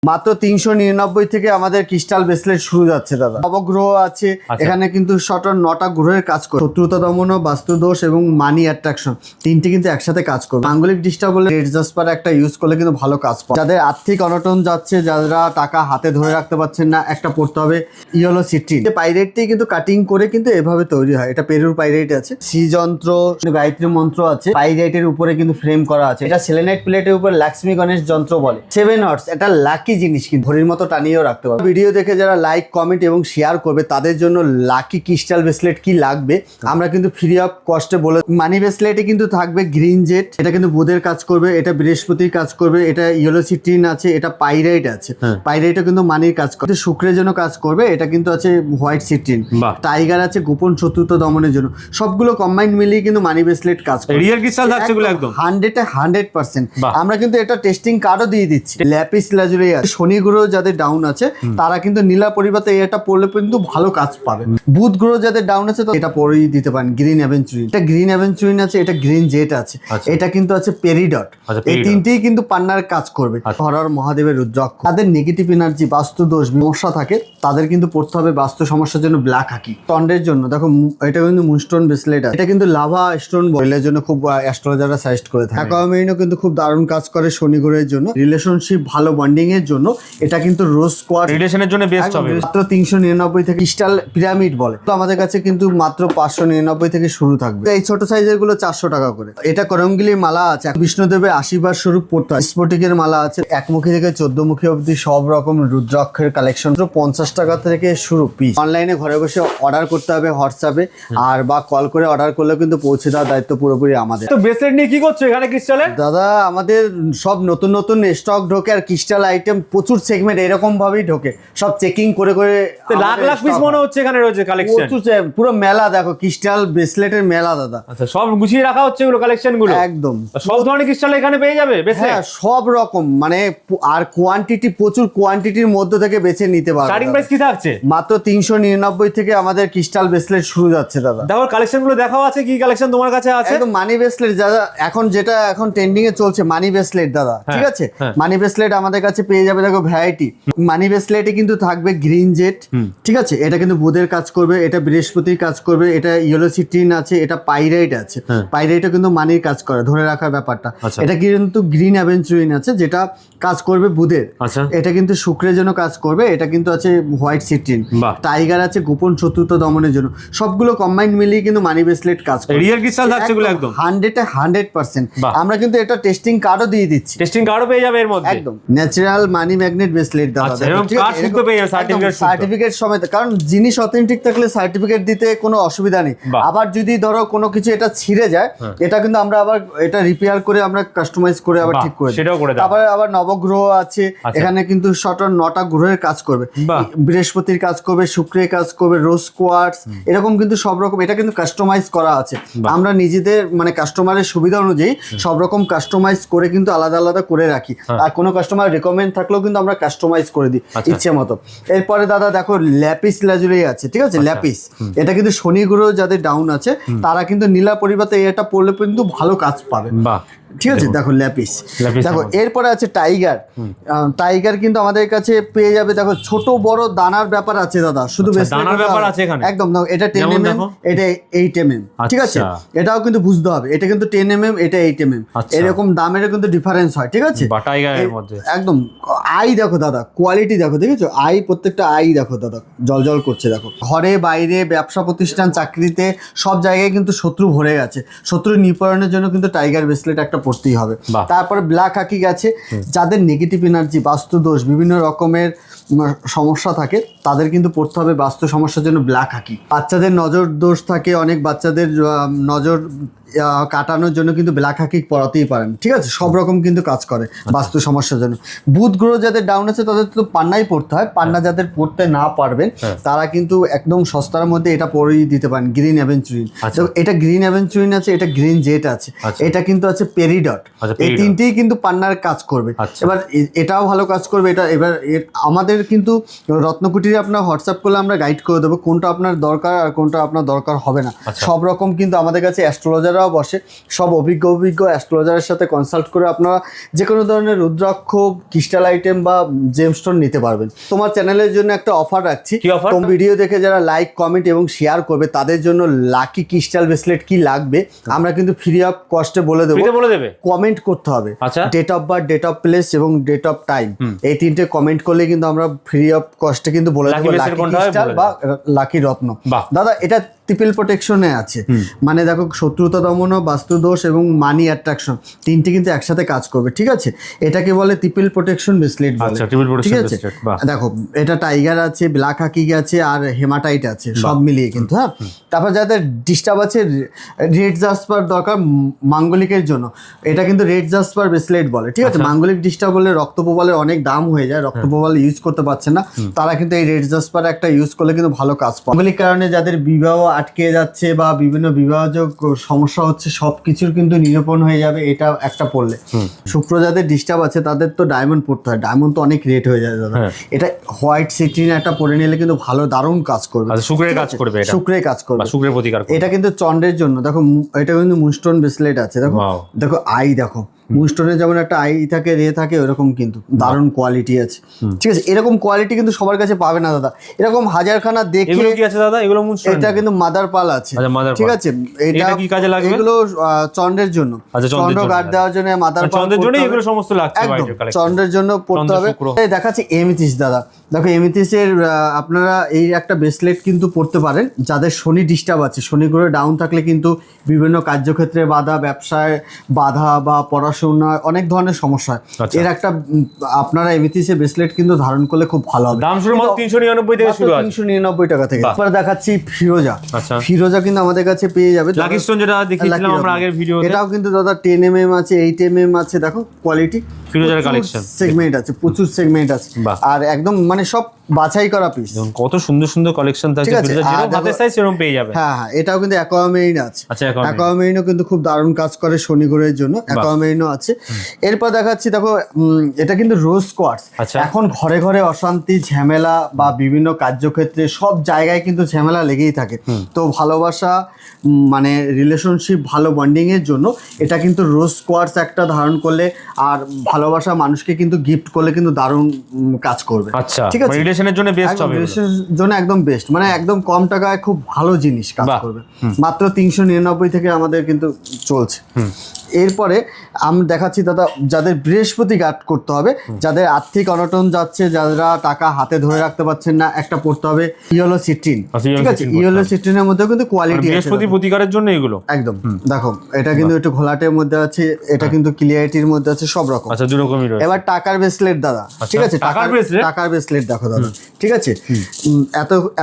মাত্র 399 থেকে আমাদের ক্রিস্টাল ব্রেসলেট শুরু যাচ্ছে দাদা। নবগ্রহ আছে এখানে, কিন্তু সটন 9টা গ্রহের কাজ করে। শত্রুতা দমন, বাস্তুদোষ এবং মানি অ্যাট্রাকশন তিনটি কিন্তু একসাথে কাজ করবে। আঙ্গুলিক ডিস্টার্ব বলে রেড জাসপার একটা ইউজ করলে কিন্তু ভালো কাজ পাবে। যাদের আর্থিক অনটন যাচ্ছে, যারা টাকা হাতে ধরে রাখতে পারছেন না, একটা পড়তে হবে ইয়েলো সিট্রিন। পাইরেটটি কিন্তু কাটিং করে কিন্তু এভাবে তৈরি হয়। এটা পেরুর পাইরেট আছে, সি যন্ত্র, গায়ত্রী মন্ত্র আছে। পাইরেটের উপরে কিন্তু ফ্রেম করা আছে। এটা সেলেনাইট প্লেটের উপর লক্ষ্মী গণেশ যন্ত্র বলে। 7 হর্স, এটা লাকি জিনিস, কিন্তু ঘড়ির মতো টানিয়েও রাখতে পারবে। ভিডিও দেখে যারা লাইক, কমেন্ট এবং শেয়ার করবে তাদের জন্য লাকি ক্রিস্টাল ব্রেসলেট কি লাগবে আমরা কিন্তু ফ্রি অফ কস্টে বলে। মানি ব্রেসলেটে কিন্তু থাকবে গ্রিন জেট, এটা কিন্তু বুধের কাজ করবে, এটা বৃহস্পতির কাজ করবে, এটা ইয়েলো সিট্রিন আছে, এটা পাইরাইট আছে। পাইরাইটও কিন্তু মানির কাজ করে, শুক্রের জন্য কাজ করবে। এটা কিন্তু আছে হোয়াইট সিট্রিন, টাইগার আছে গোপন শত্রুতা দমনের জন্য। সবগুলো কম্বাইন্ড মিলিয়ে কিন্তু মানি ব্রেসলেট কাজ করে। রিয়েল ক্রিস্টাল থাকছে এগুলো একদম 100%। আমরা কিন্তু এটা টেস্টিং কার্ডও দিয়ে দিচ্ছি। ল্যাপিস লাজুরি আছে। শনি গ্রহ যাদের ডাউন আছে তারা কিন্তু নীলা পরিবর্তে এটা পড়লে কিন্তু ভালো কাজ পাবে। বুধ গ্রহ যাদের ডাউন আছে তো এটা পরেই দিতে পারেন। গ্রিন অ্যাভেঞ্চুরিন, এটা গ্রিন অ্যাভেঞ্চুরিন আছে, এটা গ্রিন জেট আছে, এটা কিন্তু আছে পেরিডট। এই তিনটেই কিন্তু পান্নার কাজ করবে। হরহর মহাদেবের রুদ্রাক্ষ। তাদের নেগেটিভ এনার্জি, বাস্তু দোষ, সমস্যা থাকে তাদের কিন্তু পড়তে হবে বাস্তু সমস্যার জন্য ব্ল্যাক হাকি। টন্ডের জন্য দেখো এটা কিন্তু মুনস্টোন ব্রেসলেট আছে, এটা কিন্তু লাভা স্টোন বয়েলের জন্য খুব অ্যাস্ট্রোলজাররা সাজেস্ট করে থাকে। অ্যাকোয়ামেরিনও কিন্তু খুব দারুণ কাজ করে শনি গ্রহের জন্য। রিলেশনশিপ ভালো বন্ডিং এর জন্য এটা কিন্তু রোজ কোয়ার্টজ রিলেশনের জন্য বেস্ট হবে। মাত্র 399 থেকে ক্রিস্টাল পিরামিড বলে। তো আমাদের কাছে কিন্তু মাত্র 599 থেকে শুরু থাকবে। এই ছোট সাইজের গুলো 400 টাকা করে। এটা করঙ্গিলির মালা আছে, বিষ্ণুদেবের আশীর্বাদ স্বরূপ পড়তে হয়। স্ফটিকের মালা আছে, একমুখী থেকে 14মুখী অবধি সব রকম রুদ্রাক্ষের কালেকশন 50 টাকা থেকে শুরু পিস। অনলাইনে ঘরে বসে অর্ডার করতে হবে হোয়াটসঅ্যাপে, আর বা কল করে অর্ডার করলে কিন্তু পৌঁছে দেওয়ার দায়িত্ব পুরোপুরি আমাদের। তো ব্রেসলেট নিয়ে কি করছো এখানে ক্রিস্টালের? দাদা আমাদের সব নতুন নতুন স্টক ঢোকে, আর ক্রিস্টাল আইটেম প্রচুর সেগমেন্ট এরকম ভাবেই ঢোকে। সব চেকিং করে করে লাখ লাখ পিস মনে হচ্ছে এখানে রয়েছে কালেকশন। পুরো মেলা দেখো, ক্রিস্টাল ব্রেসলেটের মেলা দাদা। আচ্ছা, সব গুছিয়ে রাখা হচ্ছে এগুলো কালেকশন গুলো একদম। সব ধরনের ক্রিস্টাল এখানে পেয়ে যাবে ব্রেসলেট। হ্যাঁ সব রকম, মানে আর কোয়ান্টিটি, প্রচুর কোয়ান্টিটির মধ্যে থেকে বেছে নিতে পারবে। স্টার্টিং প্রাইস কি থাকছে? মাত্র 399 থেকে আমাদের ক্রিস্টাল ব্রেসলেট শুরু যাচ্ছে দাদা। দেখো কালেকশন গুলো দেখাও আছে, কি কালেকশন তোমার কাছে আছে? একদম মানি ব্রেসলেট দাদা, এখন যেটা এখন ট্রেন্ডিং এ চলছে মানি ব্রেসলেট দাদা। ঠিক আছে, মানি ব্রেসলেট আমাদের কাছে পেয়ে যাবে। দেখো ভ্যারাইটি মানি ব্রেসলেটে কিন্তু থাকবে গ্রিন জেট, ঠিক আছে, এটা কিন্তু বুধের কাজ করবে, এটা বৃহস্পতির কাজ করবে, এটা ইয়েলো সিট্রিন আছে, এটা পাইরাইট আছে। পাইরাইটও কিন্তু মানির কাজ করে, ধরে রাখার ব্যাপারটা। এটা কিন্তু গ্রিন অ্যাভেঞ্চুরিন আছে, যেটা কাজ করবে বুধের। এটা কিন্তু শুক্রের জন্য কাজ করবে, এটা কিন্তু আছে হোয়াইট সিট্রিন। টাইগার আছে গোপন শত্রুতা দমনের জন্য। সবগুলো কম্বাইন্ড মিলিয়ে কিন্তু মানি ব্রেসলেট কাজ করে। রিয়েল ক্রিস্টাল থাকছে এগুলো একদম 100%। আমরা কিন্তু এটা টেস্টিং কার্ডও দিয়ে দিচ্ছি। টেস্টিং কার্ডও পেয়ে যাবে এর মধ্যে। একদম ন্যাচারাল মানি ম্যাগনেট ব্রেসলেট দাদা। সার্টিফিকেট সমেত, কারণ জিনিস অথেন্টিক থাকলে সার্টিফিকেট দিতে কোনো অসুবিধা নেই। আবার যদি ধরো কোনো কিছু এটা ছিঁড়ে যায়, এটা কিন্তু আমরা আবার এটা রিপেয়ার করে আমরা কাস্টমাইজ করে আবার ঠিক করে দিই। তারপরে আবার নবগ্রহ আছে, এখানে কিন্তু সটন 9টা গ্রহের কাজ করবে। বৃহস্পতির কাজ করবে, শুক্রের কাজ করবে, রোজ কোয়ার্টজ, এরকম কিন্তু সব রকম এটা কিন্তু কাস্টমাইজ করা আছে। আমরা নিজেদের মানে কাস্টমারের সুবিধা অনুযায়ী সব রকম কাস্টমাইজ করে কিন্তু আলাদা আলাদা করে রাখি। আর কোনো কাস্টমার রিকমেন্ড থাকলেও কিন্তু আমরা কাস্টমাইজ করে দিই ইচ্ছে মতো। এরপরে দাদা দেখো ল্যাপিস লাজুরি আছে, ঠিক আছে, ল্যাপিস। এটা কিন্তু শনি গ্রহ যাদের ডাউন আছে তারা কিন্তু নীলা পরিবর্তে এটা পড়লে কিন্তু ভালো কাজ পাবে। ঠিক আছে, দেখো ল্যাপিস। দেখো এরপরে আছে টাইগার। টাইগার কিন্তু আমাদের কাছে পেয়ে যাবে। দেখো ছোট বড় দানার ব্যাপার আছে দাদা, শুধু দানার ব্যাপার আছে এখানে। একদম, এটা 10 mm, এটা 8 mm, ঠিক আছে। এটাও কিন্তু বুঝতে হবে, এটা কিন্তু 10 mm, এটা 8 mm, এরকম দামের কিন্তু ডিফারেন্স হয়। ঠিক আছে, টাইগারের মধ্যে একদম। আই দেখো দাদা, কোয়ালিটি দেখো, দেখেছো আই, প্রত্যেকটা আই দেখো দাদা জল জল করছে। দেখো ঘরে বাইরে, ব্যবসা প্রতিষ্ঠান, চাকরিতে সব জায়গায় কিন্তু শত্রু ভরে গেছে। শত্রু নিপরণের জন্য কিন্তু টাইগার ব্রেসলেট একটা পড়তেই হবে। তারপরে ব্ল্যাক হাকি গেছে, যাদের নেগেটিভ এনার্জি, বাস্তু দোষ, বিভিন্ন রকমের সমস্যা থাকে তাদের কিন্তু পড়তে হবে বাস্তু সমস্যার জন্য ব্ল্যাক হাকি। বাচ্চাদের নজর দোষ থাকে, অনেক বাচ্চাদের নজর কাটানোর জন্য কিন্তু ব্ল্যাক হাকি পড়াতেই পারেন। ঠিক আছে, সব রকম কিন্তু কাজ করে বাস্তু সমস্যার জন্য। বুধ গ্রহ যাদের ডাউন আছে তাদের তো পান্নাই পড়তে হয়। পান্না যাদের পড়তে না পারবেন তারা কিন্তু একদম সস্তার মধ্যে এটা পড়েই দিতে পারেন, গ্রিন অ্যাভেঞ্চুরিন। এটা গ্রিন অ্যাভেঞ্চুরিন আছে, এটা গ্রিন জেট আছে, এটা কিন্তু আছে পেরিডট। এই তিনটেই কিন্তু পান্নার কাজ করবে। এবার এটাও ভালো কাজ করবে। এটা এবার আমাদের কিন্তু রত্নকুটিরে আপনার হোয়াটসঅ্যাপ করলে আমরা গাইড করে দেবো কোনটা আপনার দরকার আর কোনটা আপনার দরকার হবে না। সব রকম কিন্তু আমাদের কাছে অ্যাস্ট্রোলজাররাও বসে, সব অভিজ্ঞ অ্যাস্ট্রোলজারের সাথে কনসাল্ট করে আপনারা যে কোনো ধরনের রুদ্রাক্ষ, ক্রিস্টাল আইটেম বা জেমস্টোন নিতে পারবেন। তোমার চ্যানেলের জন্য একটা অফার রাখছি। তোম ভিডিও দেখে যারা লাইক, কমেন্ট এবং শেয়ার করবে তাদের জন্য লাকি ক্রিস্টাল ব্রেসলেট কি লাগবে আমরা কিন্তু ফ্রি অফ কস্টে বলে দেবো। কমেন্ট করতে হবে, date of birth, date of place এবং ডেট অফ টাইম, এই তিনটে কমেন্ট করলে কিন্তু আমরা ফ্রি অফ কস্টে কিন্তু বলে দেবো লাকি ক্রিস্টাল বা লাকি রত্ন। দাদা এটা ট্রিপল প্রোটেকশনে আছে, মানে দেখো শত্রুতা দমন, বাস্তু দোষ এবং মানি অ্যাট্রাকশন তিনটে কিন্তু একসাথে কাজ করবে, ঠিক আছে? এটাকে বলে ট্রিপল প্রোটেকশন ব্রেসলেট বলে, ঠিক আছে? দেখো এটা টাইগার আছে, ব্ল্যাক হাকি আছে আর হেমাটাইট আছে, সব মিলিয়ে কিন্তু। হ্যাঁ, তারপর যাদের ডিস্টার্ব আছে, রেড জাসপার দরকার মাঙ্গলিকের জন্য, এটা কিন্তু রেড জাসপার ব্রেসলেট বলে, ঠিক আছে? মাঙ্গলিক ডিস্টার্ব হলে রক্তপ্রবালের অনেক দাম হয়ে যায়, রক্তপ্রবাল ইউজ করতে পারছে না, তারা কিন্তু এই রেড জাসপার একটা ইউজ করলে কিন্তু ভালো কাজ পায়। মাঙ্গলিক কারণে যাদের বিবাহ আটকে যাচ্ছে বা বিভিন্ন বিবাহযোগ সমস্যা হচ্ছে, সবকিছুর কিন্তু নিরূপণ হয়ে যাবে এটা একটা পড়লে। শুক্র যাদের ডিস্টার্ব আছে তাদের তো ডায়মন্ড পড়তে হয়, ডায়মন্ড তো অনেক রেট হয়ে যায় দাদা। এটা হোয়াইট সিট্রিন একটা পরে নিলে কিন্তু ভালো দারুণ কাজ করবে, শুক্রের কাজ করবে, শুক্রের কাজ করবে, শুক্রের প্রতিকার। এটা কিন্তু চন্দ্রের জন্য। দেখো এটা কিন্তু মুনস্টোন ব্রেসলেট আছে, দেখো দেখো আই, দেখো মুনস্টোনে যেমন একটা আই থাকে, রে থাকে, ওরকম কিন্তু দারুণ কোয়ালিটি আছে, ঠিক আছে? এরকম কোয়ালিটি কিন্তু সবার কাছে পাবে না দাদা, এরকম হাজারখানা দেখে। এগুলো কি আছে দাদা? এগুলো মুনস্টোন, এটা কিন্তু মাদার পাল আছে, ঠিক আছে? এটা কি কাজে লাগবে? এগুলো চন্দ্রের জন্য, চন্দ্র গার্ড দেওয়ার জন্য মাদার পাল, চন্দ্রের জন্য এগুলো সমস্ত লাগছে, চন্দ্রের জন্য পড়তে হবে। দেখাচ্ছি এমিথিস দাদা, দেখো এমিথিসের আপনারা এই একটা ব্রেসলেট কিন্তু পড়তে পারেন যাদের শনি ডিস্টার্ব আছে, শনি গ্রহ ডাউন থাকলে কিন্তু বিভিন্ন কার্যক্ষেত্রে বাধা, ব্যবসায় বাধা বা পড়াশোনা অনেক ধরনের সমস্যা হয়। এর একটা আপনারা এমিথিসের ব্রেসলেট কিন্তু ধারণ করলে খুব ভালো হবে। দাম শুরু মাত্র 399 থেকে শুরু আছে, 399 টাকা থেকে। এবার দেখাচ্ছি ফিরোজা। ফিরোজা কিন্তু আমাদের কাছে পেয়ে যাবে, লাকি স্টোন যেটা দেখিয়েছিলাম আমরা আগের ভিডিওতে। এটাও কিন্তু দাদা 10 mm আছে, 8 mm আছে, দেখো কোয়ালিটি। ফিরোজার কালেকশন সেগমেন্ট আছে, প্রচুর সেগমেন্ট আছে, আর একদম মানে সব বাছাই করা পিস। কত সুন্দর সুন্দর কালেকশন থাকে, যেরকম হাতের সাইজ সেরকম পেয়ে যাবে। হ্যাঁ হ্যাঁ, এটাও কিন্তু অ্যাকোয়ামেরিন আছে। আচ্ছা, অ্যাকোয়ামেরিনও কিন্তু খুব দারুণ কাজ করে শনি গ্রহের জন্য, অ্যাকোয়ামেরিনও আছে। এরপর দেখাচ্ছি, দেখো এটা কিন্তু রোজ কোয়ার্টজ। এখন ঘরে ঘরে অশান্তি, ঝামেলা বা বিভিন্ন কার্যক্ষেত্রে সব জায়গায় কিন্তু ঝামেলা লেগেই থাকে, তো ভালোবাসা মানে রিলেশনশিপ ভালো বন্ডিং এর জন্য এটা কিন্তু রোজ কোয়ার্টজ একটা ধারণ করলে আর ভালোবাসা মানুষকে কিন্তু গিফট করলে কিন্তু দারুণ কাজ করবে। আচ্ছা, ঠিক আছে, রিলেশনের জন্য বেস্ট হবে, রিলেশনের জন্য একদম বেস্ট, মানে একদম কম টাকায় খুব ভালো জিনিস কাজ করবে। মাত্র 399 থেকে আমাদের কিন্তু চলছে। এরপরে আমি দেখাচ্ছি দাদা, যাদের বৃহস্পতি গার্ড করতে হবে, যাদের আর্থিক অনটন যাচ্ছে, যারা টাকা হাতে ধরে রাখতে পারছেন না, একটা পড়তে হবে ইয়েলো সিট্রিন, ঠিক আছে? ইয়েলো সিট্রিনের মধ্যে কিন্তু কোয়ালিটি আছে, বৃহস্পতি প্রতিকারের জন্য এগুলো একদম। দেখো এটা কিন্তু একটু ঘোলাটের মধ্যে আছে, এটা কিন্তু ক্লিয়ারিটির মধ্যে আছে, সব রকম। আচ্ছা, দু রকমই রয়েছে। এবার টাকার ব্রেসলেট দাদা, ঠিক আছে? টাকার ব্রেসলেট দেখো দাদা, ঠিক আছে?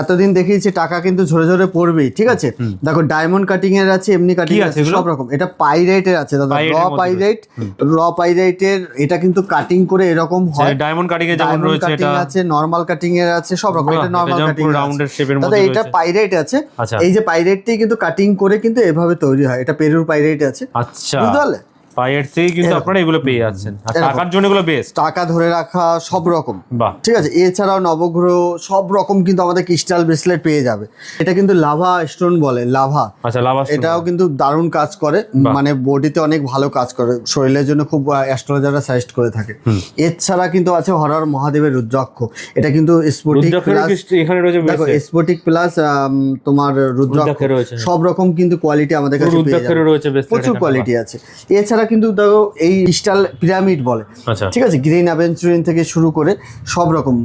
এতদিন দেখিয়েছি টাকা কিন্তু ঝরে ঝরে পড়বেই, ঠিক আছে? দেখো ডায়মন্ড কাটিং এর আছে, এমনি কাটিং আছে, সব রকম। এটা পাইরাইটের আছে দাদা, র পাইরাইটের। এটা কিন্তু কাটিং করে এরকম হয়, ডায়মন্ড কাটিং এ যেমন রয়েছে, এটা আছে নরমাল কাটিং এর আছে, সব রকম। এটা নরমাল কাটিং রাউন্ডের শেপের মধ্যে দাদা, এটা পাইরাইট আছে। এই যে পাইরাইটটি কিন্তু কাটিং করে কিন্তু এভাবে তৈরি হয়, এটা পেরুর পাইরাইট আছে। আচ্ছা, বুঝতে পারলে? পাইয়ের থেকে কিন্তু আপনারা এগুলো পেয়ে যাচ্ছেন, আর টাকার জন্য এগুলো বেস্ট, টাকা ধরে রাখা সব রকম, ঠিক আছে? এছাড়াও নবগ্রহ সব রকম কিন্তু আমাদের ক্রিস্টাল ব্রেসলেট পেয়ে যাবে। এটা কিন্তু লাভা স্টোন বলে, লাভা। আচ্ছা, লাভা, এটাও কিন্তু দারুণ কাজ করে, মানে বডিতে অনেক ভালো কাজ করে, শরীরের জন্য খুব অ্যাস্ট্রোলজাররা সাজেস্ট করে থাকে। এছাড়া কিন্তু আছে হরহর মহাদেবের রুদ্রাক্ষ, এটা কিন্তু স্ফটিক প্লাস, এখানে রয়েছে দেখো স্ফটিক প্লাস তোমার রুদ্রাক্ষ, সব রকম কিন্তু কোয়ালিটি আমাদের কাছে পেয়ে যাবে, প্রচুর কোয়ালিটি আছে। এছাড়া কিন্তু দেখো এই ক্রিস্টাল পিরামিড বলে, ঠিক আছে? গ্রিন অ্যাভেঞ্চুরিন থেকে শুরু করে সব রকম,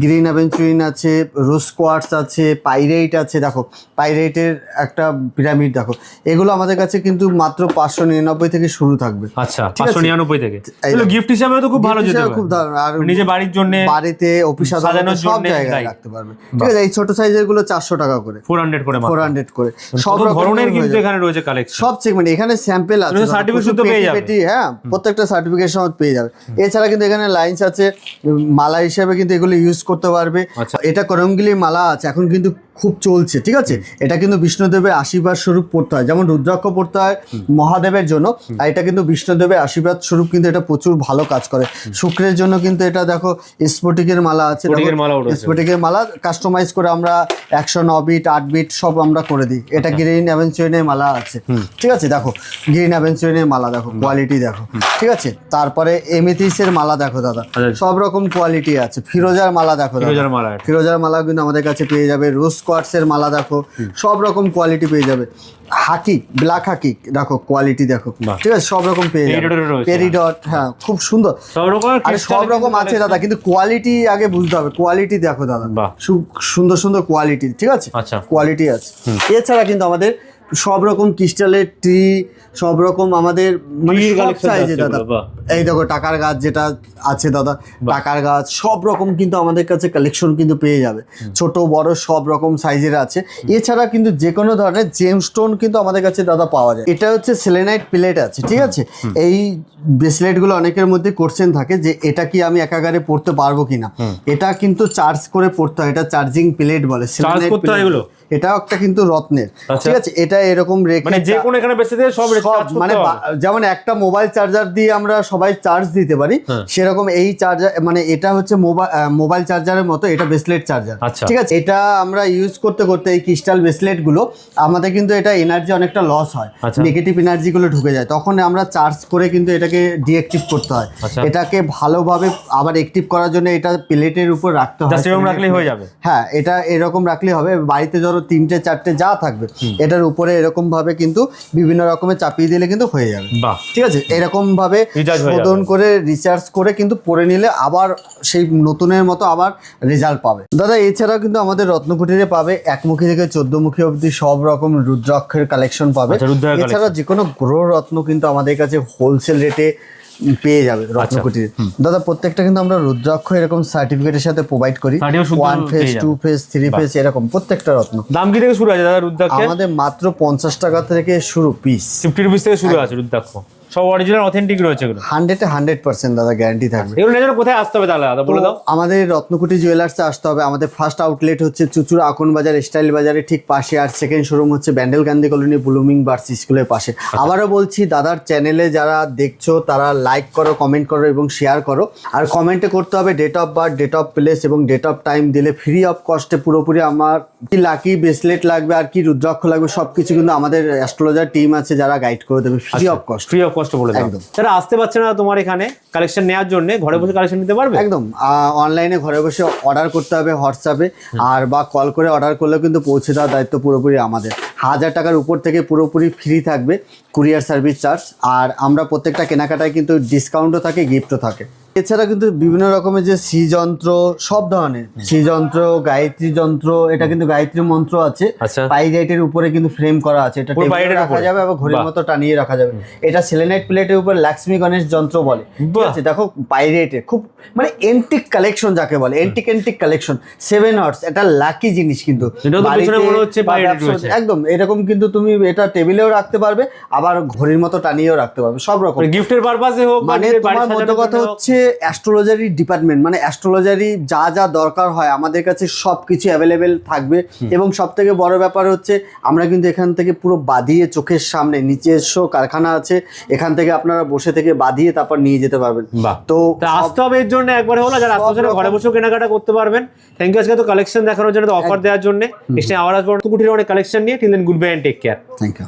গ্রিন অ্যাভেঞ্চুরিন আছে, রোজ কোয়ার্টজ আছে, পাইরাইট আছে। দেখো পাইরাইটের একটা পিরামিড দেখো, এগুলো আমাদের কাছে কিন্তু মাত্র 599 থেকে শুরু থাকবে। আচ্ছা, 599 থেকে। এগুলো গিফট হিসেবে তো খুব ভালো যেতে পারে, খুব দারুণ। আর নিজে বাড়ির জন্য, বাড়িতে, অফিস সাজানোর জন্য সব জায়গায় রাখতে পারবে, ঠিক আছে? এই ছোট সাইজের গুলো 400 টাকা করে, 400 করে, 400 করে। সব ধরনের কিন্তু এখানে রয়েছে কালেকশন, সব সেগমেন্ট। এখানে স্যাম্পল আছে, সার্টিফিকেট তো পেয়ে যাবে, হ্যাঁ, প্রত্যেকটা সার্টিফিকেশন পেয়ে যাবে। এছাড়া কিন্তু এখানে লাইন্স আছে, মালা হিসেবে কিন্তু এগুলো ইউজ করতে পারবে। এটা করঙ্গলি মালা আছে, এখন কিন্তু খুব চলছে, ঠিক আছে। এটা কিন্তু বিষ্ণুদেবের আশীর্বাদ স্বরূপ পড়তে হয়, যেমন রুদ্রাক্ষ পড়তে হয় মহাদেবের জন্য, আর এটা কিন্তু বিষ্ণুদেবের আশীর্বাদ স্বরূপ কিন্তু এটা প্রচুর ভালো কাজ করে। শুক্রের জন্য কিন্তু এটা দেখো স্ফটিকের মালা আছে, স্ফটিকের মালা কাস্টমাইজ করে আমরা 109 বিট 8 বিট সব আমরা করে দিই। এটা গ্রিন অ্যাভেঞ্চুরিনের মালা আছে, ঠিক আছে। দেখো গ্রিন অ্যাভেঞ্চুরিনের মালা দেখো, কোয়ালিটি দেখো, ঠিক আছে। তারপরে এমেথিসের মালা দেখো দাদা, সব রকম কোয়ালিটি আছে। ফিরোজার মালা দেখো, ফিরোজার মালা কিন্তু আমাদের কাছে পেয়ে যাবে। রোজ কোয়ার্টসের মালা দেখো, সব রকম কোয়ালিটি পেয়ে যাবে। হাকি, ব্ল্যাক হাকি দেখো, কোয়ালিটি দেখো, ঠিক আছে, সব রকম পেয়ে যাবে। পেরিডট, হ্যাঁ খুব সুন্দর, সব রকম আছে দাদা, কিন্তু কোয়ালিটি আগে বুঝতে হবে। কোয়ালিটি দেখো দাদা, সুন্দর সুন্দর কোয়ালিটি, ঠিক আছে, কোয়ালিটি আছে। এছাড়া কিন্তু আমাদের সব রকম ক্রিস্টালের ট্রি, সব রকম আমাদের মানে সব সাইজে দাদা। এই দেখো টাকার গাছ যেটা আছে দাদা, টাকার গাছ সব রকম কিন্তু আমাদের কাছে কালেকশন কিন্তু পেয়ে যাবে, ছোট বড় সব রকম সাইজের আছে। এছাড়া কিন্তু যে কোনো ধরনের জেমস্টোন কিন্তু আমাদের কাছে দাদা পাওয়া যায়। এটা হচ্ছে সেলেনাইট প্লেট আছে, ঠিক আছে। এই ব্রেসলেটগুলো অনেকের মধ্যে কোশ্চেন থাকে যে এটা কি আমি একাগারে পড়তে পারবো কিনা। এটা কিন্তু চার্জ করে পড়তে হয়, এটা চার্জিং প্লেট বলে। সেলেনাইট প্লেট এটা একটা কিন্তু রত্নের, ঠিক আছে। এটা এরকম রেখে মানে যে কোনো এখানে বেসে দিয়ে সব মানে যেমন একটা মোবাইল চার্জার দিয়ে আমরা সবাই চার্জ দিতে পারি, সেরকম এই চার্জার মানে এটা হচ্ছে মোবাইল চার্জারের মতো, এটা ব্রেসলেট চার্জার, ঠিক আছে। এটা আমরা ইউজ করতে করতে এই ক্রিস্টাল ব্রেসলেট গুলো আমাদের কিন্তু এটা এনার্জি অনেকটা লস হয়, নেগেটিভ এনার্জি গুলো ঢুকে যায়, তখন আমরা চার্জ করে কিন্তু এটাকে ডিঅ্যাক্টিভ করতে হয়। এটাকে ভালোভাবে আবার অ্যাক্টিভ করার জন্য এটা প্লেটের উপর রাখতে হয়, এরকম রাখলেই হয়ে যাবে। হ্যাঁ, এটা এরকম রাখলেই হবে। বাড়িতে ধরো 3টে 4টে যা থাকবে, এটার উপরে এরকম ভাবে কিন্তু বিভিন্ন রকমের চাপিয়ে দিলে কিন্তু হয়ে যাবে, ঠিক আছে। এরকম ভাবে শোধন করে রিচার্জ করে কিন্তু পরে নিলে আবার সেই নতুনের মতো আবার রেজাল্ট পাবে দাদা। এছাড়াও কিন্তু আমাদের রত্নকুটিরে পাবে 1মুখী থেকে 14মুখী অবধি সব রকম রুদ্রাক্ষের কালেকশন পাবে। এছাড়া যে কোনো গ্রহ রত্ন কিন্তু আমাদের কাছে হোলসেল রেটে পেয়ে যাবে রত্নকুটিরে দাদা। প্রত্যেকটা কিন্তু আমরা রুদ্রাক্ষ এরকম সার্টিফিকেটের সাথে প্রোভাইড করি, 1 ফেজ 2 ফেজ 3 ফেজ এরকম প্রত্যেকটা রত্ন। দাম কি থেকে শুরু আছে দাদা রুদ্রাক্ষ? আমাদের মাত্র 50 টাকা থেকে শুরু, পিস 50 রুপিস থেকে শুরু আছে রুদ্রাক্ষ। সব অরিজিনাল অথেন্টিক রয়েছে এগুলো, 100% দাদা গ্যারান্টি থাকবে। এগুলো নেওয়ার জন্য কোথায় আসতে হবে তাহলে দাদা বলে দাও? আমাদের রত্নকুটি জুয়েলার্সে আসতে হবে। আমাদের ফার্স্ট আউটলেট হচ্ছে চুচুড়া আকন বাজার স্টাইল বাজারে ঠিক পাশে, আর সেকেন্ড শোরুম হচ্ছে Bandel Gandhi colony Blooming Buds স্কুলের পাশে। আবারও বলছি দাদার চ্যানেলে যারা দেখছো তারা লাইক করো, কমেন্ট করো এবং শেয়ার করো। আর কমেন্টে করতে হবে date of birth, date of place এবং ডেট অফ টাইম। দিলে ফ্রি অফ কস্টে পুরোপুরি আমার কি লাকি ব্রেসলেট লাগবে আর কি রুদ্রাক্ষ লাগবে সবকিছু কিন্তু আমাদের অ্যাস্ট্রোলজার টিম আছে যারা গাইড করে দেবে free of cost. Free of cost বলে দাও। একদম, যারা আসতে পারছে না তোমার এখানে কালেকশন নেওয়ার জন্য, ঘরে বসে কালেকশন নিতে পারবে একদম। অনলাইনে ঘরে বসে অর্ডার করতে হবে হোয়াটসঅ্যাপে, আর বা কল করে অর্ডার করলেও কিন্তু পৌঁছে দেওয়ার দায়িত্ব পুরোপুরি আমাদের। 1000 টাকার উপর থেকে পুরোপুরি ফ্রি থাকবে কুরিয়ার সার্ভিস চার্জ। আর আমরা প্রত্যেকটা কেনাকাটায় কিন্তু ডিসকাউন্টও থাকে, গিফটও থাকে। এছাড়া কিন্তু বিভিন্ন রকমের যে শ্রীযন্ত্র, সব ধরনের শ্রীযন্ত্র, গায়ত্রী যন্ত্র, এটা কিন্তু গায়ত্রী মন্ত্র আছে, পাইরাইটের উপরে কিন্তু ফ্রেম করা আছে, এটা টেবিলে রাখা যাবে আবার ঘড়ির মতো টানিয়ে রাখা যাবে। এটা সেলেনাইট প্লেটের উপর লক্ষ্মী গণেশ যন্ত্র বলে, ঠিক আছে। দেখো পাইরাইটের খুব মানে এন্টিক কালেকশন যাকে বলে, এন্টিক কালেকশন 7 হর্স, এটা লাকি জিনিস কিন্তু একদম। এরকম কিন্তু তুমি এটা টেবিলেও রাখতে পারবে, আবার ঘড়ির মতো টানিয়েও রাখতে পারবে, সব রকম গিফটের পারপাসে হোক। মানে তোমার মতো কথা হচ্ছে অ্যাস্ট্রোলজারি ডিপার্টমেন্ট, মানে অ্যাস্ট্রোলজারি যা যা দরকার হয় আমাদের কাছে সব কিছু অ্যাভেলেবেল থাকবে। এবং সব থেকে বড় ব্যাপার হচ্ছে আমরা কিন্তু এখান থেকে পুরো বাঁধিয়ে চোখের সামনে নিজস্ব কারখানা আছে, এখান থেকে আপনারা বসে থেকে বাঁধিয়ে তারপর নিয়ে যেতে পারবেন। তো আসতে হবে এর জন্য একবার হলো, যারা আসতে ঘরে বসেও কেনাকাটা করতে পারবেন। থ্যাংক ইউ আজকে তো কালেকশন দেখানোর জন্য, অফার দেওয়ার জন্য। নেক্সট টাইম আবার আসবো কুটির অনেক কালেকশন নিয়ে। Till then good bye and take care. Thank you.